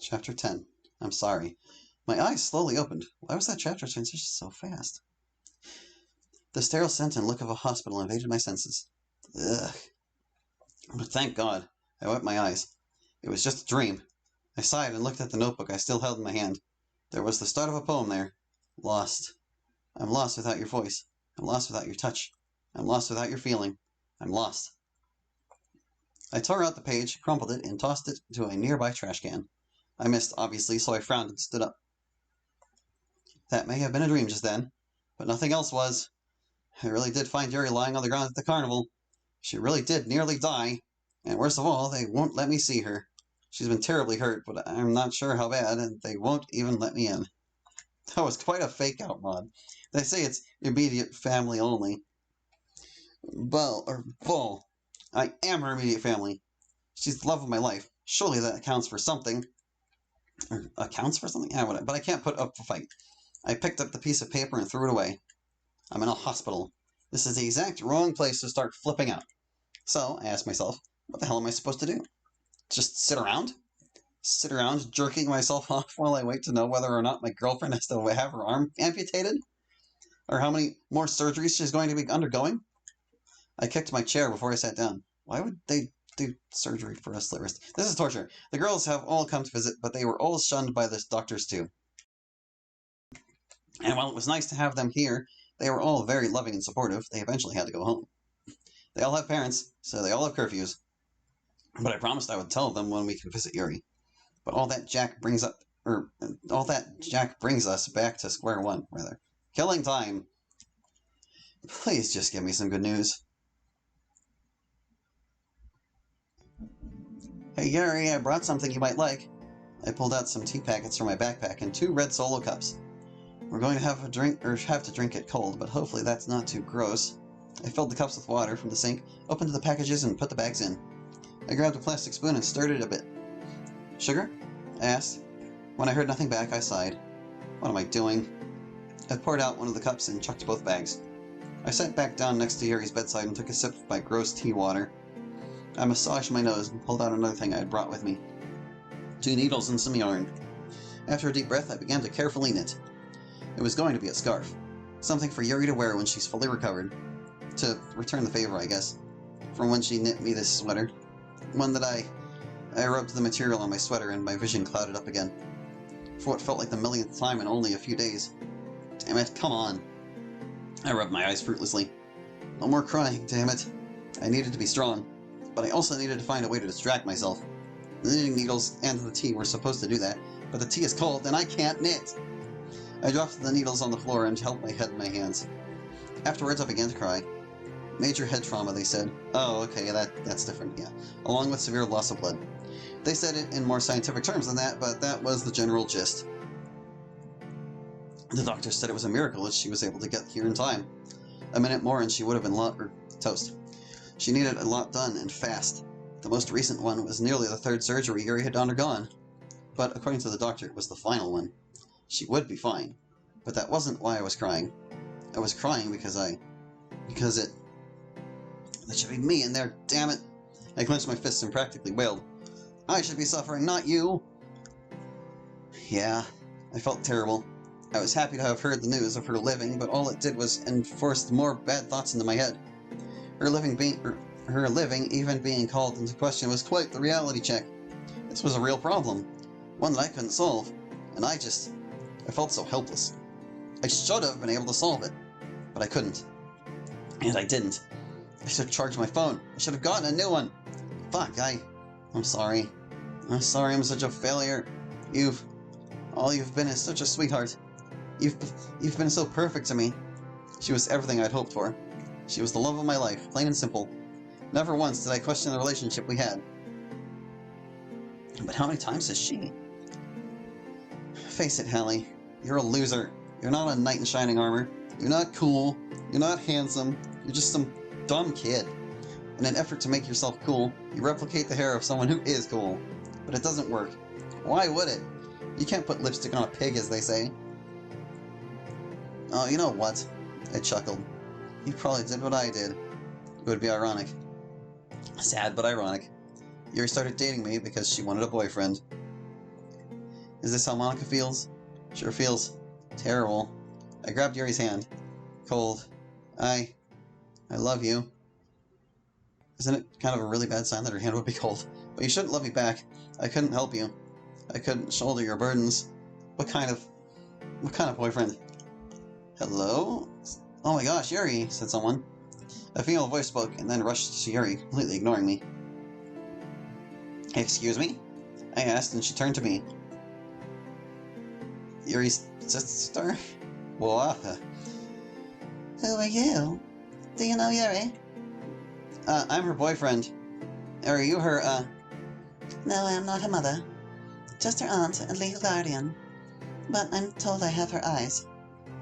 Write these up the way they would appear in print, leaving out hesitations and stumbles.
Chapter 10. I'm sorry. My eyes slowly opened. Why was that chapter transition so fast? The sterile scent and look of a hospital invaded my senses. Ugh. But thank God, I wiped my eyes. It was just a dream. I sighed and looked at the notebook I still held in my hand. There was the start of a poem there. Lost. I'm lost without your voice. I'm lost without your touch. I'm lost without your feeling. I'm lost. I tore out the page, crumpled it, and tossed it to a nearby trash can. I missed, obviously, so I frowned and stood up. That may have been a dream just then, but nothing else was. I really did find Yuri lying on the ground at the carnival. She really did nearly die, and worst of all, they won't let me see her. She's been terribly hurt, but I'm not sure how bad, and they won't even let me in. That was quite a fake-out mod. They say it's immediate family only. Bull. I am her immediate family. She's the love of my life. Surely that accounts for something. Or accounts for something? Yeah, whatever. But I can't put up a fight. I picked up the piece of paper and threw it away. I'm in a hospital. This is the exact wrong place to start flipping out. So, I asked myself, what the hell am I supposed to do? Just sit around? Sit around jerking myself off while I wait to know whether or not my girlfriend has to have her arm amputated? Or how many more surgeries she's going to be undergoing? I kicked my chair before I sat down. Why would they do surgery for a slit wrist? This is torture. The girls have all come to visit, but they were all shunned by the doctors too. And while it was nice to have them here, they were all very loving and supportive. They eventually had to go home. They all have parents, so they all have curfews. But I promised I would tell them when we could visit Yuri. But all that Jack brings us back to square one, rather. Killing time. Please just give me some good news. Hey Yuri, I brought something you might like. I pulled out some tea packets from my backpack and 2 red Solo cups. We're going to have to drink it cold, but hopefully that's not too gross. I filled the cups with water from the sink, opened the packages, and put the bags in. I grabbed a plastic spoon and stirred it a bit. Sugar? I asked. When I heard nothing back, I sighed. What am I doing? I poured out one of the cups and chucked both bags. I sat back down next to Yuri's bedside and took a sip of my gross tea water. I massaged my nose and pulled out another thing I had brought with me. 2 needles and some yarn. After a deep breath, I began to carefully knit. It was going to be a scarf. Something for Yuri to wear when she's fully recovered. To return the favor, I guess. From when she knit me this sweater. One that I rubbed the material on my sweater and my vision clouded up again. For what felt like the millionth time in only a few days. Damn it, come on. I rubbed my eyes fruitlessly. No more crying, damn it. I needed to be strong. But I also needed to find a way to distract myself. The knitting needles and the tea were supposed to do that, but the tea is cold and I can't knit. I dropped the needles on the floor and held my head in my hands. Afterwards, I began to cry. Major head trauma, they said. Oh, okay, that's different, yeah. Along with severe loss of blood. They said it in more scientific terms than that, but that was the general gist. The doctor said it was a miracle that she was able to get here in time. A minute more and she would have been toast. She needed a lot done, and fast. The most recent one was nearly the 3rd surgery Yuri had undergone. But according to the doctor, it was the final one. She would be fine. But that wasn't why I was crying. I was crying because that should be me in there, damn it! I clenched my fists and practically wailed. I should be suffering, not you! Yeah, I felt terrible. I was happy to have heard the news of her living, but all it did was enforce more bad thoughts into my head. Her living even being called into question was quite the reality check. This was a real problem. One that I couldn't solve. And I felt so helpless. I should have been able to solve it. But I couldn't. And I didn't. I should have charged my phone. I should have gotten a new one. Fuck, I'm sorry. I'm sorry I'm such a failure. All you've been is such a sweetheart. You've been so perfect to me. She was everything I'd hoped for. She was the love of my life, plain and simple. Never once did I question the relationship we had. But how many times has she? Face it, Hallie. You're a loser. You're not a knight in shining armor. You're not cool. You're not handsome. You're just some dumb kid. In an effort to make yourself cool, you replicate the hair of someone who is cool. But it doesn't work. Why would it? You can't put lipstick on a pig, as they say. Oh, you know what? I chuckled. You probably did what I did. It would be ironic. Sad, but ironic. Yuri started dating me because she wanted a boyfriend. Is this how Monica feels? Sure feels terrible. I grabbed Yuri's hand. Cold. I love you. Isn't it kind of a really bad sign that her hand would be cold? But you shouldn't love me back. I couldn't help you. I couldn't shoulder your burdens. What kind of boyfriend? Hello? Oh my gosh, Yuri, said someone. A female voice spoke and then rushed to Yuri, completely ignoring me. Excuse me? I asked, and she turned to me. Yuri's sister? Whoa. Who are you? Do you know Yuri? I'm her boyfriend. Are you her, No, I am not her mother. Just her aunt and legal guardian. But I'm told I have her eyes.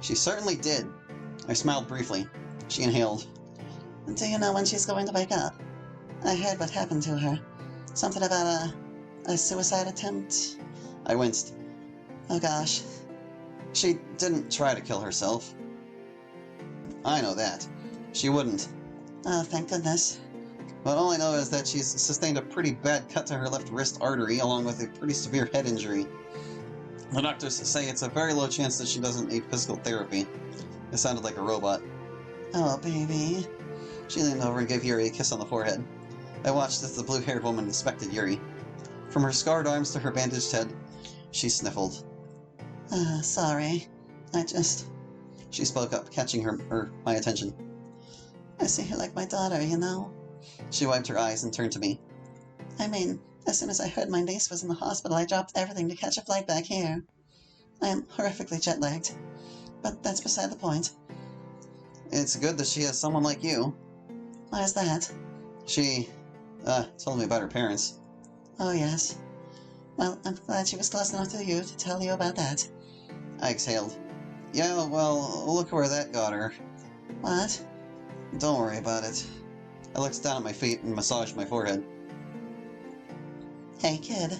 She certainly did. I smiled briefly. She inhaled. Do you know when she's going to wake up? I heard what happened to her. Something about a suicide attempt. I winced. Oh gosh. She didn't try to kill herself. I know that. She wouldn't. Oh, thank goodness. But all I know is that she's sustained a pretty bad cut to her left wrist artery, along with a pretty severe head injury. The doctors say it's a very low chance that she doesn't need physical therapy. It sounded like a robot. Oh, baby. She leaned over and gave Yuri a kiss on the forehead. I watched as the blue-haired woman inspected Yuri. From her scarred arms to her bandaged head, she sniffled. Sorry. She spoke up, catching my attention. I see her like my daughter, you know? She wiped her eyes and turned to me. I mean, as soon as I heard my niece was in the hospital, I dropped everything to catch a flight back here. I am horrifically jet-lagged. But that's beside the point. It's good that she has someone like you. Why's that? She, told me about her parents. Oh, yes. Well, I'm glad she was close enough to you to tell you about that. I exhaled. Yeah, well, look where that got her. What? Don't worry about it. I looked down at my feet and massaged my forehead. Hey, kid.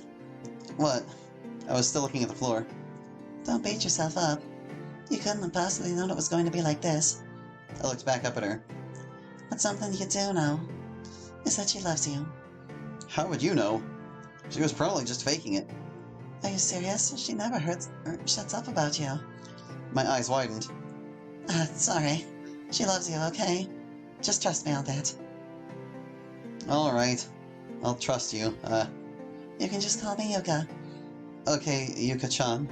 What? I was still looking at the floor. Don't beat yourself up. You couldn't have possibly known it was going to be like this. I looked back up at her. But something you do know is that she loves you. How would you know? She was probably just faking it. Are you serious? She never hurts or shuts up about you. My eyes widened. Sorry. She loves you, okay? Just trust me on that. All right. I'll trust you. You can just call me Yuka. Okay, Yuka-chan.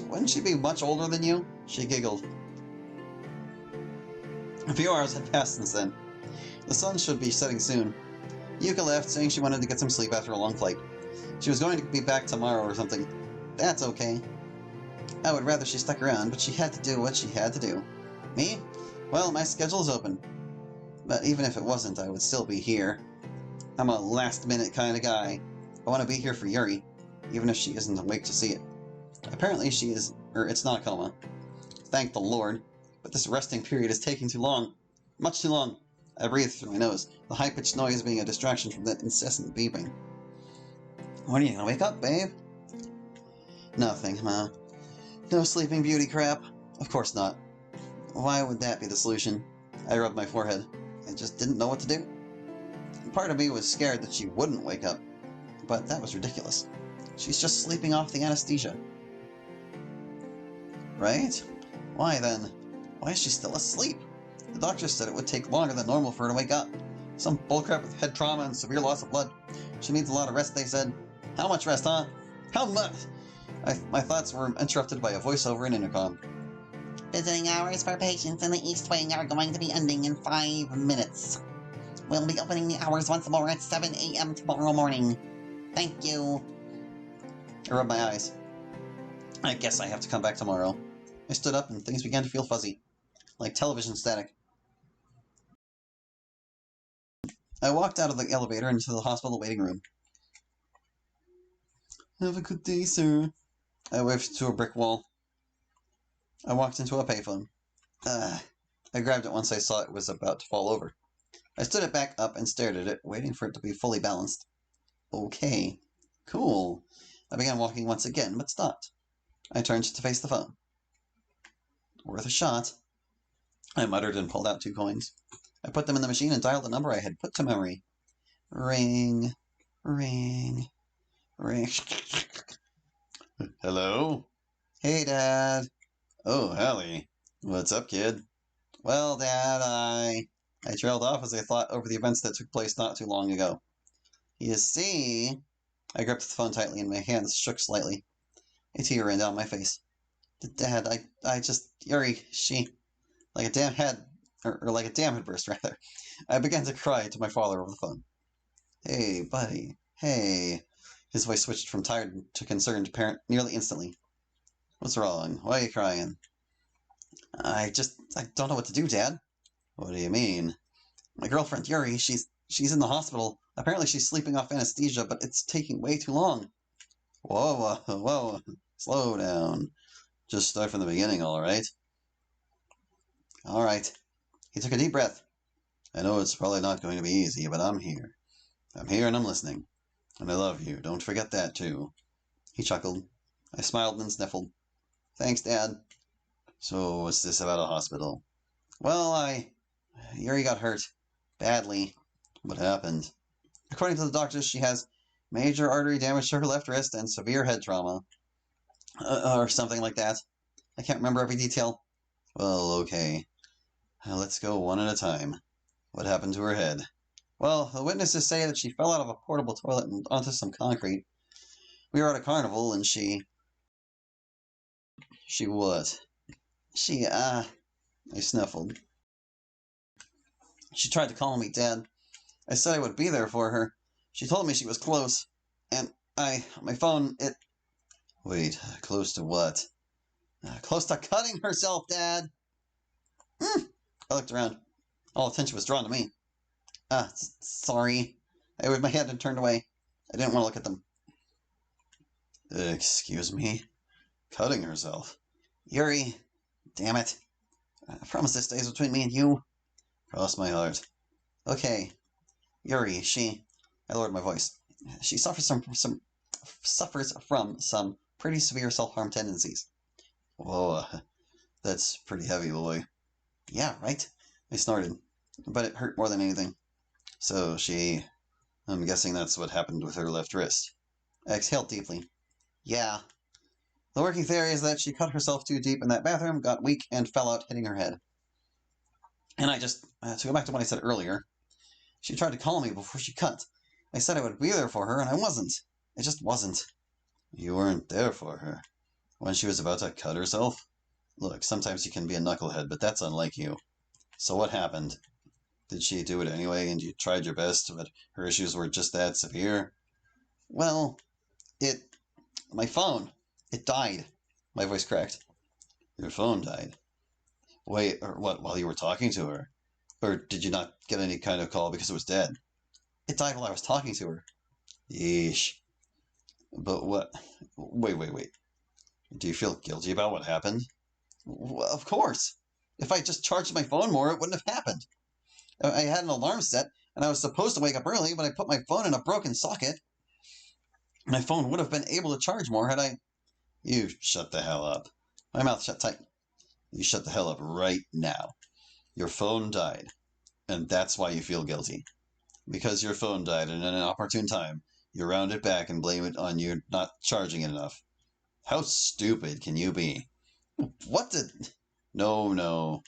Wouldn't she be much older than you? She giggled. A few hours had passed since then. The sun should be setting soon. Yuka left, saying she wanted to get some sleep after a long flight. She was going to be back tomorrow or something. That's okay. I would rather she stuck around, but she had to do what she had to do. Me? Well, my schedule's open. But even if it wasn't, I would still be here. I'm a last-minute kind of guy. I want to be here for Yuri, even if she isn't awake to see it. Apparently she is, it's not a coma. Thank the Lord. But this resting period is taking too long. Much too long. I breathed through my nose, the high-pitched noise being a distraction from that incessant beeping. When are you gonna wake up, babe? Nothing, Ma. No sleeping beauty crap. Of course not. Why would that be the solution? I rubbed my forehead. I just didn't know what to do. Part of me was scared that she wouldn't wake up. But that was ridiculous. She's just sleeping off the anesthesia. Right? Why then? Why is she still asleep? The doctor said it would take longer than normal for her to wake up. Some bullcrap with head trauma and severe loss of blood. She needs a lot of rest, they said. How much rest, huh? How much? My thoughts were interrupted by a voiceover in intercom. Visiting hours for patients in the East Wing are going to be ending in 5 minutes. We'll be opening the hours once more at 7 a.m. tomorrow morning. Thank you. I rubbed my eyes. I guess I have to come back tomorrow. I stood up and things began to feel fuzzy, like television static. I walked out of the elevator into the hospital waiting room. Have a good day, sir. I waved to a brick wall. I walked into a payphone. I grabbed it once I saw it was about to fall over. I stood it back up and stared at it, waiting for it to be fully balanced. Okay. Cool. I began walking once again, but stopped. I turned to face the phone. Worth a shot. I muttered and pulled out 2 coins. I put them in the machine and dialed the number I had put to memory. Ring. Ring. Ring. Hello? Hey, Dad. Oh, Hallie. What's up, kid? Well, Dad, I trailed off as I thought over the events that took place not too long ago. You see, I gripped the phone tightly and my hands shook slightly. A tear ran down my face. Dad, I just, Yuri, she, like a dam had, or like a dam had burst, rather. I began to cry to my father over the phone. Hey, buddy. Hey. His voice switched from tired to concerned parent nearly instantly. What's wrong? Why are you crying? I don't know what to do, Dad. What do you mean? My girlfriend, Yuri, she's in the hospital. Apparently she's sleeping off anesthesia, but it's taking way too long. Whoa, whoa, whoa. Slow down. Just start from the beginning, all right? All right. He took a deep breath. I know it's probably not going to be easy, but I'm here. I'm here and I'm listening. And I love you. Don't forget that, too. He chuckled. I smiled and sniffled. Thanks, Dad. So, what's this about a hospital? Well, Yuri got hurt. Badly. What happened? According to the doctors, she has major artery damage to her left wrist and severe head trauma. Or something like that. I can't remember every detail. Well, okay. Let's go one at a time. What happened to her head? Well, the witnesses say that she fell out of a portable toilet and onto some concrete. We were at a carnival and she what? I sniffled. She tried to call me, Dad. I said I would be there for her. She told me she was close. And my phone, it... Wait, close to what? Close to cutting herself, Dad! I looked around. All attention was drawn to me. Sorry. I waved my head and turned away. I didn't want to look at them. Excuse me? Cutting herself? Yuri, damn it. I promise this stays between me and you. Cross my heart. Okay. Yuri, I lowered my voice. She suffers from some pretty severe self-harm tendencies. Whoa, that's pretty heavy, boy. Yeah, right? I snorted, but it hurt more than anything. So I'm guessing that's what happened with her left wrist. I exhaled deeply. Yeah. The working theory is that she cut herself too deep in that bathroom, got weak, and fell out, hitting her head. And to go back to what I said earlier, she tried to call me before she cut. I said I would be there for her, and I wasn't. I just wasn't. You weren't there for her? When she was about to cut herself? Look, sometimes you can be a knucklehead, but that's unlike you. So what happened? Did she do it anyway, and you tried your best, but her issues were just that severe? Well, my phone, it died. My voice cracked. Your phone died? Wait, or what, while you were talking to her? Or did you not get any kind of call because it was dead? It died while I was talking to her. Yeesh. But what? Wait. Do you feel guilty about what happened? Well, of course. If I just charged my phone more, it wouldn't have happened. I had an alarm set, and I was supposed to wake up early, but I put my phone in a broken socket. My phone would have been able to charge more had I... You shut the hell up. My mouth shut tight. You shut the hell up right now. Your phone died, and that's why you feel guilty. Because your phone died and at an opportune time, you round it back and blame it on you not charging it enough. How stupid can you be? What did... No.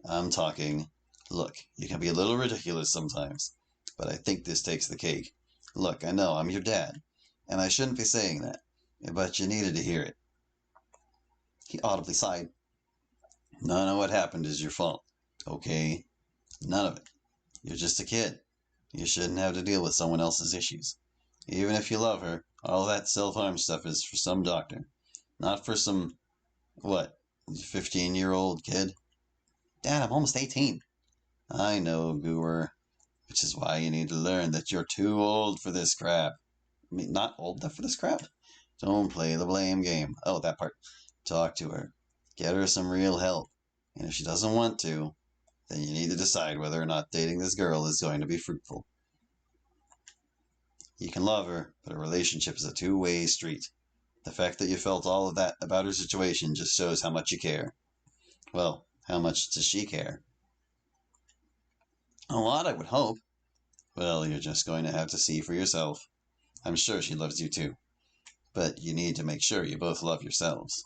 I'm talking. Look, you can be a little ridiculous sometimes, but I think this takes the cake. Look, I know I'm your dad, and I shouldn't be saying that, but you needed to hear it. He audibly sighed. None of what happened is your fault, okay? None of it. You're just a kid. You shouldn't have to deal with someone else's issues. Even if you love her, all that self-harm stuff is for some doctor, not for some, 15-year-old kid? Dad, I'm almost 18. I know, Goober. Which is why you need to learn that you're too old for this crap. I mean, not old enough for this crap? Don't play the blame game. Oh, that part. Talk to her. Get her some real help. And if she doesn't want to, then you need to decide whether or not dating this girl is going to be fruitful. You can love her, but a relationship is a two-way street. The fact that you felt all of that about her situation just shows how much you care. Well, how much does she care? A lot, I would hope. Well, you're just going to have to see for yourself. I'm sure she loves you too. But you need to make sure you both love yourselves.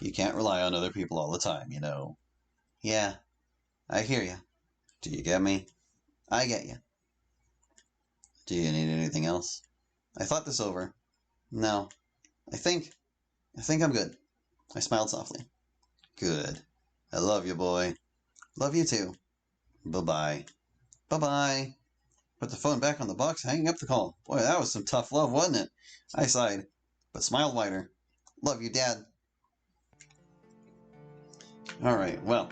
You can't rely on other people all the time, you know. Yeah, I hear you. Do you get me? I get you. Do you need anything else? I thought this over. No, I think I'm good. I smiled softly. Good. I love you, boy. Love you too. Bye-bye. Bye-bye. Put the phone back on the box, hanging up the call. Boy, that was some tough love, wasn't it? I sighed, but smiled wider. Love you, Dad. Alright, well,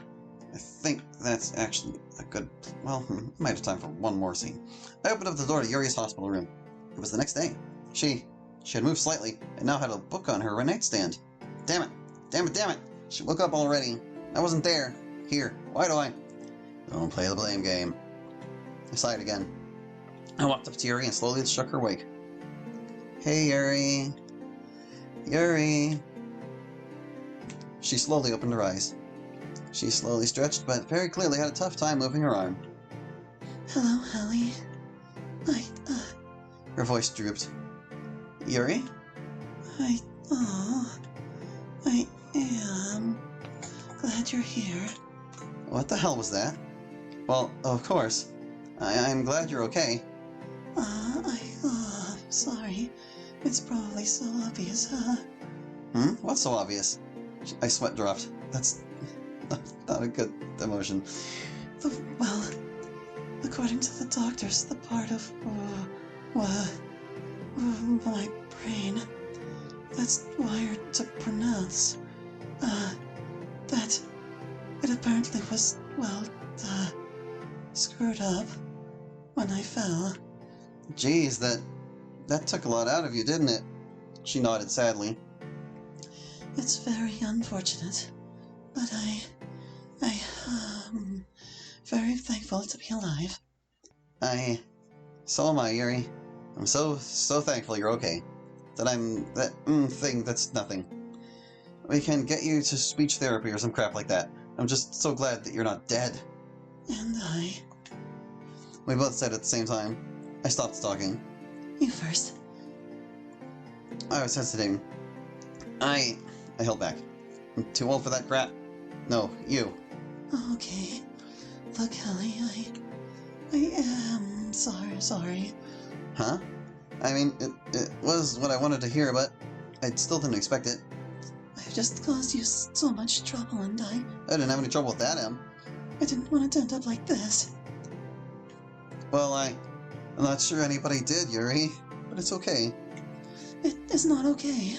I think that's actually a good... Well, might have time for one more scene. I opened up the door to Yuri's hospital room. It was the next day. She had moved slightly, and now had a book on her nightstand. Damn it! Damn it! Damn it! She woke up already. I wasn't there. Here, why do I... Don't play the blame game. I sighed again. I walked up to Yuri and slowly shook her awake. Hey, Yuri. Yuri. She slowly opened her eyes. She slowly stretched, but very clearly had a tough time moving her arm. Hello, Hallie. Her voice drooped. Yuri? I am glad you're here. What the hell was that? Well, of course. I'm glad you're okay. Sorry. It's probably so obvious, What's so obvious? I sweat dropped. That's not a good emotion. Well, according to the doctors, the part of my brain that's wired to pronounce, that it apparently was, screwed up when I fell. Geez, that took a lot out of you, didn't it? She nodded sadly. It's very unfortunate, but I'm very thankful to be alive. So am I, Yuri. I'm so thankful you're okay. That thing, that's nothing. We can get you to speech therapy or some crap like that. I'm just so glad that you're not dead. And We both said at the same time. I stopped talking. You first. I was hesitating. I held back. I'm too old for that crap. No, you. Okay. Look, Hallie, I am sorry. Huh? I mean, it was what I wanted to hear, but I still didn't expect it. I've just caused you so much trouble, and I didn't have any trouble with that, Em. I didn't want it to end up like this. Well, I'm not sure anybody did, Yuri, but it's okay. It is not okay.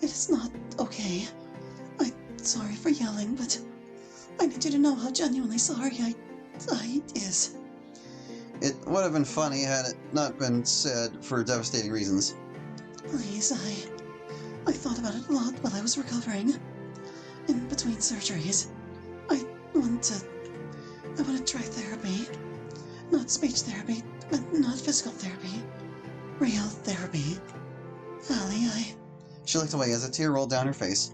It is not okay. I'm sorry for yelling, but I need you to know how genuinely sorry I is. It would have been funny had it not been said for devastating reasons. Please, I thought about it a lot while I was recovering. In between surgeries. I want to try therapy. Not speech therapy, not physical therapy. Real therapy. Hallie, She looked away as a tear rolled down her face.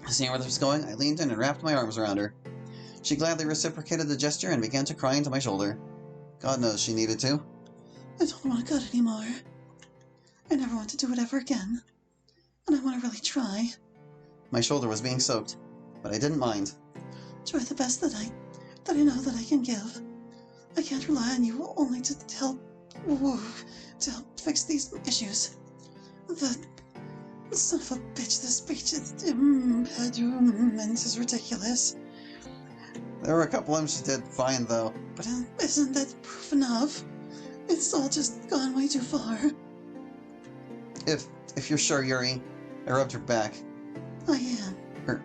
Seeing where this was going, I leaned in and wrapped my arms around her. She gladly reciprocated the gesture and began to cry into my shoulder. God knows she needed to. I don't want to cut anymore. I never want to do it ever again. And I want to really try. My shoulder was being soaked, but I didn't mind. Try the best that I know that I can give. I can't rely on you only to help fix these issues. The son of a bitch, the speech impediment is ridiculous. There were a couple of them she did fine, though. But isn't that proof enough? It's all just gone way too far. If you're sure, Yuri. I rubbed her back. I am.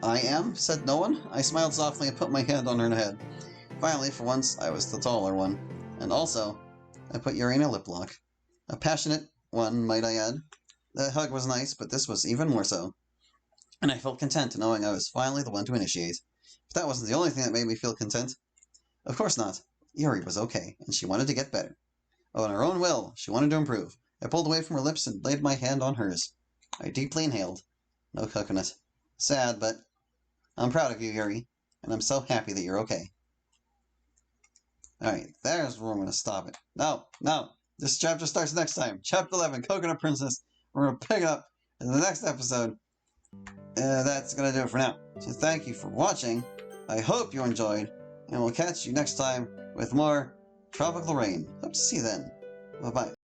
I am? Said no one? I smiled softly and put my hand on her head. Finally, for once, I was the taller one. And also, I put Yuri in a lip lock. A passionate one, might I add. The hug was nice, but this was even more so. And I felt content knowing I was finally the one to initiate. But that wasn't the only thing that made me feel content. Of course not. Yuri was okay, and she wanted to get better. Oh, in her own will, she wanted to improve. I pulled away from her lips and laid my hand on hers. I deeply inhaled. No coconut. Sad, but I'm proud of you, Yuri, and I'm so happy that you're okay. Alright, there's where I'm going to stop it. No. This chapter starts next time. Chapter 11, Coconut Princess. We're going to pick up in the next episode. That's going to do it for now. So thank you for watching. I hope you enjoyed, and we'll catch you next time with more Tropical Rain. Hope to see you then. Bye-bye.